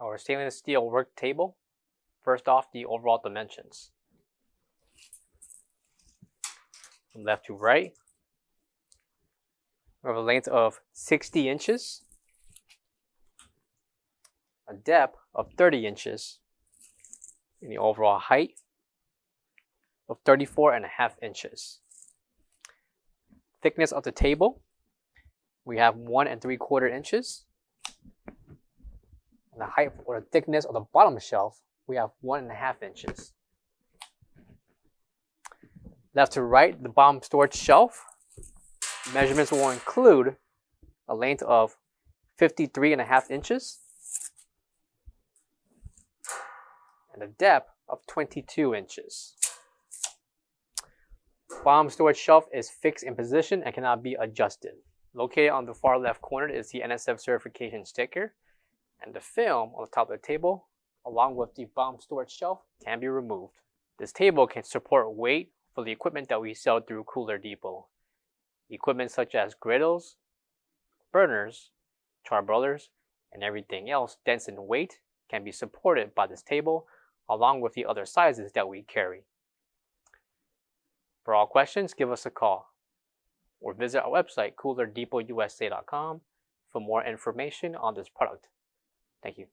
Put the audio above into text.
our stainless steel work table. First off, the overall dimensions. From left to right, we have a length of 60 inches, a depth of 30 inches, and the overall height of 34.5 inches. Thickness of the table, we have 1 3/4 inches. And the height or the thickness of the bottom shelf, we have 1.5 inches. Left to right, the bottom storage shelf, measurements will include a length of 53.5 inches and a depth of 22 inches. Bottom storage shelf is fixed in position and cannot be adjusted. Located on the far left corner is the NSF certification sticker, and the film on the top of the table, along with the bottom storage shelf, can be removed. This table can support weight for the equipment that we sell through Cooler Depot. Equipment such as griddles, burners, charbroilers, and everything else dense in weight can be supported by this table, along with the other sizes that we carry. For all questions, give us a call or visit our website, coolerdepotUSA.com, for more information on this product. Thank you.